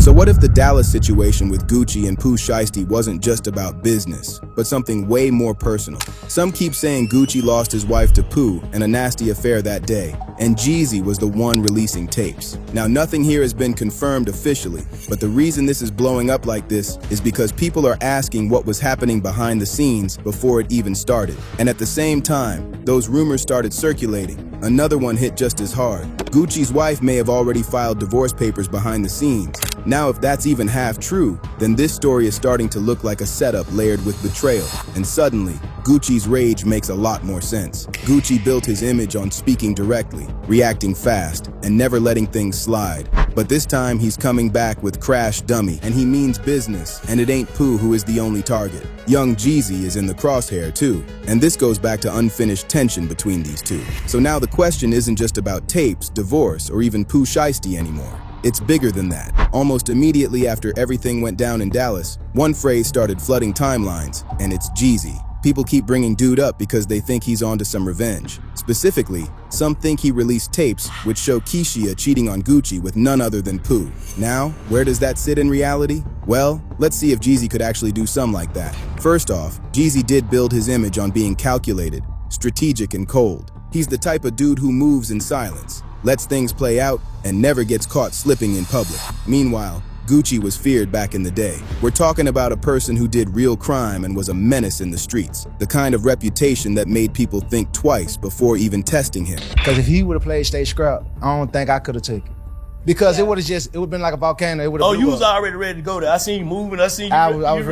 So what if the Dallas situation with Gucci and Pooh Shiesty wasn't just about business, but something way more personal? Some keep saying Gucci lost his wife to Pooh in a nasty affair that day, and Jeezy was the one releasing tapes. Now, nothing here has been confirmed officially, but the reason this is blowing up like this is because people are asking what was happening behind the scenes before it even started. And at the same time, those rumors started circulating. Another one hit just as hard. Gucci's wife may have already filed divorce papers behind the scenes. Now, if that's even half true, then this story is starting to look like a setup layered with betrayal. And suddenly, Gucci's rage makes a lot more sense. Gucci built his image on speaking directly, reacting fast, and never letting things slide. But this time, he's coming back with Crash Dummy, and he means business, and it ain't Pooh who is the only target. Young Jeezy is in the crosshair too, and this goes back to unfinished tension between these two. So now the question isn't just about tapes, divorce, or even Pooh Shiesty anymore. It's bigger than that. Almost immediately after everything went down in Dallas, one phrase started flooding timelines, and it's Jeezy. People keep bringing dude up because they think he's onto some revenge. Specifically, some think he released tapes which show Keyshia cheating on Gucci with none other than Pooh. Now, where does that sit in reality? Well, let's see if Jeezy could actually do some like that. First off, Jeezy did build his image on being calculated, strategic, and cold. He's the type of dude who moves in silence, lets things play out, and never gets caught slipping in public. Meanwhile, Gucci was feared back in the day. We're talking about a person who did real crime and was a menace in the streets. The kind of reputation that made people think twice before even testing him. Because if he would have played Stay Scrap, I don't think I could have taken it. Because it would have been like a volcano. It would have. Oh, you was already ready to go there. I seen you moving. I seen you. I was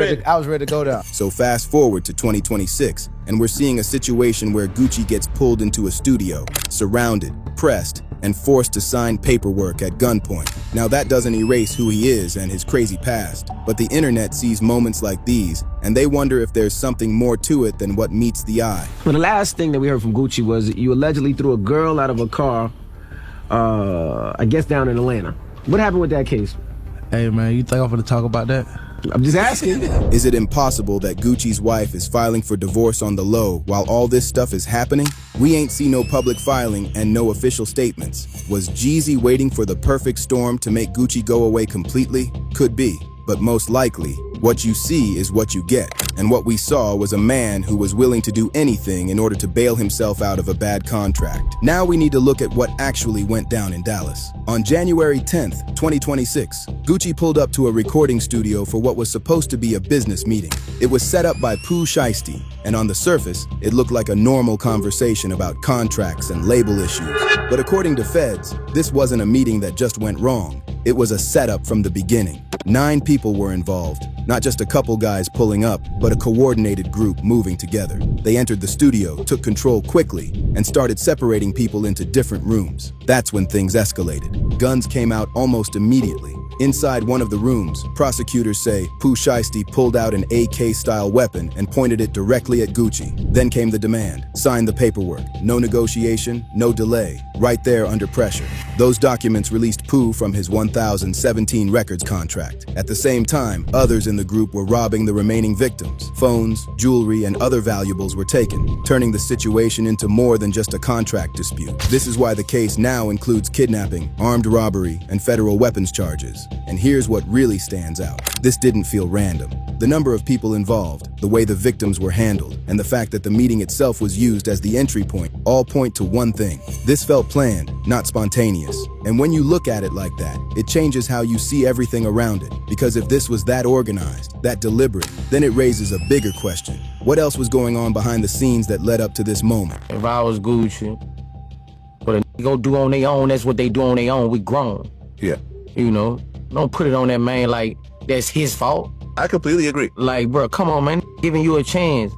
ready to go there. So fast forward to 2026, and we're seeing a situation where Gucci gets pulled into a studio, surrounded, pressed, and forced to sign paperwork at gunpoint. Now that doesn't erase who he is and his crazy past, but the internet sees moments like these, and they wonder if there's something more to it than what meets the eye. Well, the last thing that we heard from Gucci was you allegedly threw a girl out of a car, I guess down in Atlanta. What happened with that case? Hey man, you think I'm gonna talk about that? I'm just asking. Is it impossible that Gucci's wife is filing for divorce on the low while all this stuff is happening? We ain't see no public filing and no official statements. Was Jeezy waiting for the perfect storm to make Gucci go away completely? Could be, but most likely, what you see is what you get. And what we saw was a man who was willing to do anything in order to bail himself out of a bad contract. Now we need to look at what actually went down in Dallas. On January 10th, 2026, Gucci pulled up to a recording studio for what was supposed to be a business meeting. It was set up by Pooh Shiesty, and on the surface, it looked like a normal conversation about contracts and label issues. But according to feds, this wasn't a meeting that just went wrong. It was a setup from the beginning. 9 people were involved, not just a couple guys pulling up, but a coordinated group moving together. They entered the studio, took control quickly, and started separating people into different rooms. That's when things escalated. Guns came out almost immediately. Inside one of the rooms, prosecutors say Pooh Shiesty pulled out an AK-style weapon and pointed it directly at Gucci. Then came the demand. Sign the paperwork. No negotiation, no delay. Right there under pressure. Those documents released Pooh from his 2017 records contract. At the same time, others in the group were robbing the remaining victims. Phones, jewelry, and other valuables were taken, turning the situation into more than just a contract dispute. This is why the case now includes kidnapping, armed robbery, and federal weapons charges. And here's what really stands out. This didn't feel random. The number of people involved, the way the victims were handled, and the fact that the meeting itself was used as the entry point all point to one thing. This felt planned, not spontaneous. And when you look at it like that, it changes how you see everything around it. Because if this was that organized, that deliberate, then it raises a bigger question. What else was going on behind the scenes that led up to this moment? If I was Gucci, what a go do on their own, that's what they do on their own. We grown. Yeah. You know, don't put it on that man like that's his fault. I completely agree. Like, bro, come on, man. Giving you a chance.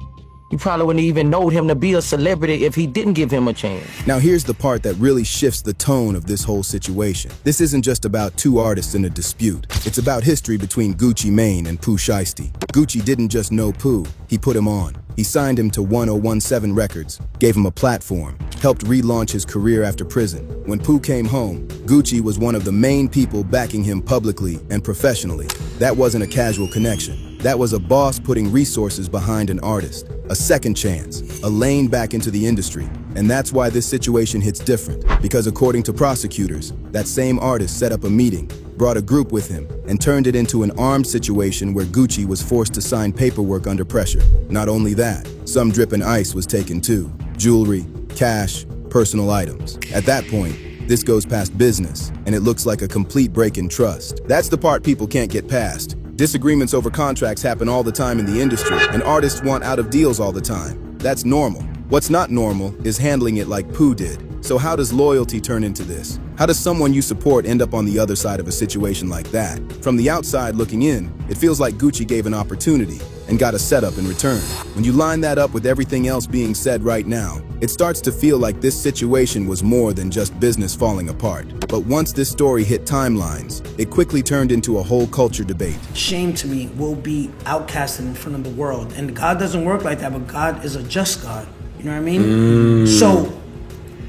You probably wouldn't even know him to be a celebrity if he didn't give him a chance. Now here's the part that really shifts the tone of this whole situation. This isn't just about 2 artists in a dispute. It's about history between Guccimane and Pooh Shiesty. Gucci didn't just know Pooh, he put him on. He signed him to 1017 Records, gave him a platform, helped relaunch his career after prison. When Pooh came home, Gucci was one of the main people backing him publicly and professionally. That wasn't a casual connection. That was a boss putting resources behind an artist, a second chance, a lane back into the industry. And that's why this situation hits different, because according to prosecutors, that same artist set up a meeting, brought a group with him and turned it into an armed situation where Gucci was forced to sign paperwork under pressure. Not only that, some drip and ice was taken too. Jewelry, cash, personal items. At that point, this goes past business, and it looks like a complete break in trust. That's the part people can't get past. Disagreements over contracts happen all the time in the industry, and artists want out of deals all the time. That's normal. What's not normal is handling it like Pooh did. So how does loyalty turn into this? How does someone you support end up on the other side of a situation like that? From the outside looking in, it feels like Gucci gave an opportunity and got a setup in return. When you line that up with everything else being said right now, it starts to feel like this situation was more than just business falling apart. But once this story hit timelines, it quickly turned into a whole culture debate. Shame to me will be outcasted in front of the world. And God doesn't work like that, but God is a just God. You know what I mean? So,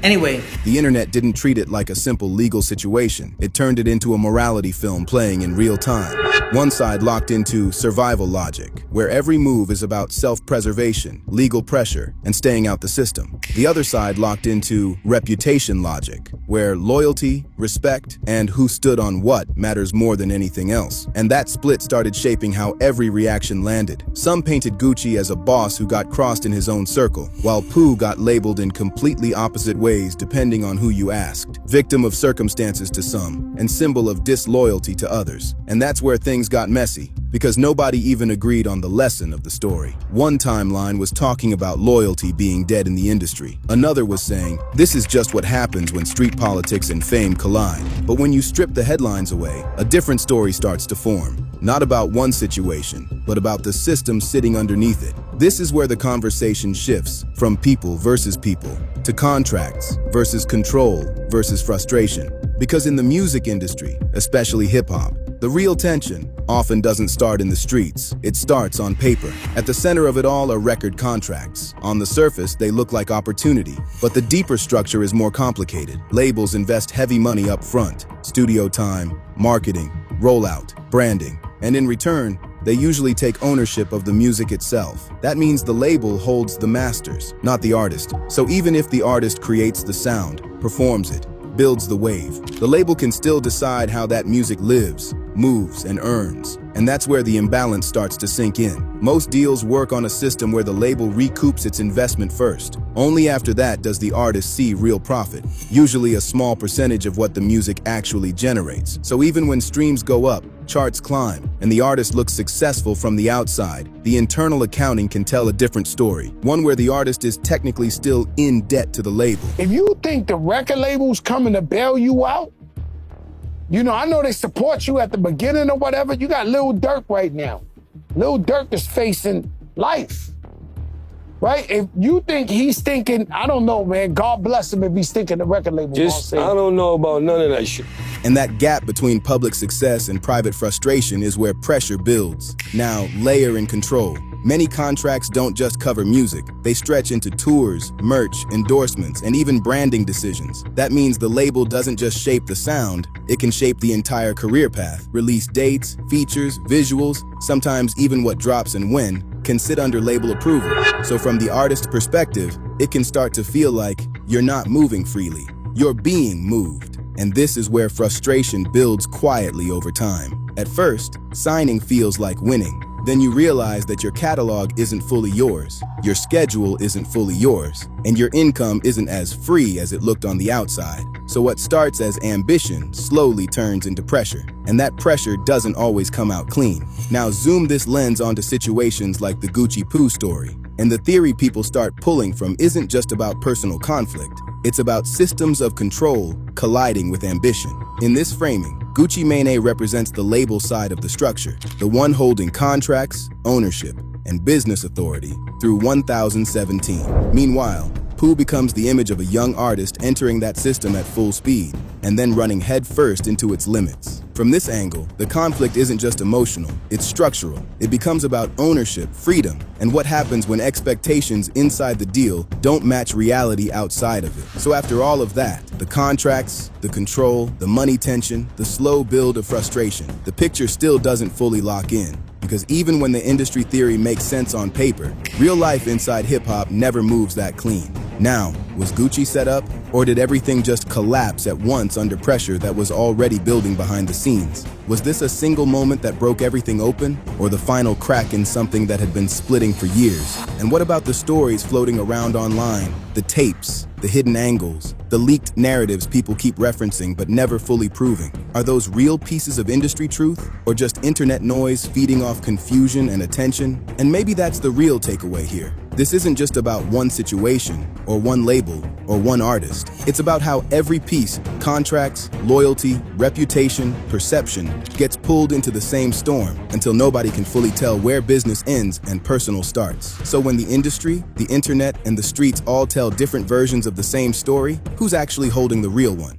anyway. The internet didn't treat it like a simple legal situation. It turned it into a morality film playing in real time. One side locked into survival logic, where every move is about self-preservation, legal pressure, and staying out the system. The other side locked into reputation logic, where loyalty, respect, and who stood on what matters more than anything else. And that split started shaping how every reaction landed. Some painted Gucci as a boss who got crossed in his own circle, while Pooh got labeled in completely opposite ways depending on who you asked. Victim of circumstances to some, and symbol of disloyalty to others. And that's where things got messy, because nobody even agreed on the lesson of the story. One timeline was talking about loyalty being dead in the industry. Another was saying, this is just what happens when street politics and fame collide. But when you strip the headlines away, a different story starts to form. Not about one situation, but about the system sitting underneath it. This is where the conversation shifts from people versus people to contracts versus control versus frustration. Because in the music industry, especially hip-hop, the real tension often doesn't start in the streets, it starts on paper. At the center of it all are record contracts. On the surface, they look like opportunity, but the deeper structure is more complicated. Labels invest heavy money up front, studio time, marketing, rollout, branding, and in return, they usually take ownership of the music itself. That means the label holds the masters, not the artist. So even if the artist creates the sound, performs it, builds the wave, the label can still decide how that music lives, moves, and earns. And that's where the imbalance starts to sink in. Most deals work on a system where the label recoups its investment first. Only after that does the artist see real profit, usually a small percentage of what the music actually generates. So even when streams go up, charts climb, and the artist looks successful from the outside, the internal accounting can tell a different story, one where the artist is technically still in debt to the label. If you think the record label's coming to bail you out, you know, I know they support you at the beginning or whatever. You got Lil Durk right now. Lil Durk is facing life, right? If you think he's thinking, I don't know, man, God bless him if he's thinking the record label won't say. I don't know about none of that shit. And that gap between public success and private frustration is where pressure builds. Now, layer in control. Many contracts don't just cover music. They stretch into tours, merch, endorsements, and even branding decisions. That means the label doesn't just shape the sound, it can shape the entire career path. Release dates, features, visuals, sometimes even what drops and when, can sit under label approval. So from the artist's perspective, it can start to feel like you're not moving freely. You're being moved. And this is where frustration builds quietly over time. At first, signing feels like winning. Then you realize that your catalog isn't fully yours, your schedule isn't fully yours, and your income isn't as free as it looked on the outside. So what starts as ambition slowly turns into pressure, and that pressure doesn't always come out clean. Now zoom this lens onto situations like the Gucci Pooh story, and the theory people start pulling from isn't just about personal conflict, it's about systems of control colliding with ambition. In this framing, Guccimane represents the label side of the structure, the one holding contracts, ownership, and business authority through 1017. Meanwhile, Pooh becomes the image of a young artist entering that system at full speed and then running headfirst into its limits. From this angle, the conflict isn't just emotional, it's structural. It becomes about ownership, freedom, and what happens when expectations inside the deal don't match reality outside of it. So after all of that, the contracts, the control, the money tension, the slow build of frustration, the picture still doesn't fully lock in. Because even when the industry theory makes sense on paper, real life inside hip-hop never moves that clean. Now, was Gucci set up, or did everything just collapse at once under pressure that was already building behind the scenes? Was this a single moment that broke everything open, or the final crack in something that had been splitting for years? And what about the stories floating around online, the tapes, the hidden angles, the leaked narratives people keep referencing but never fully proving? Are those real pieces of industry truth, or just internet noise feeding off confusion and attention? And maybe that's the real takeaway here. This isn't just about one situation, or one label, or one artist. It's about how every piece, contracts, loyalty, reputation, perception, gets pulled into the same storm until nobody can fully tell where business ends and personal starts. So when the industry, the internet, and the streets all tell different versions of the same story, who's actually holding the real one?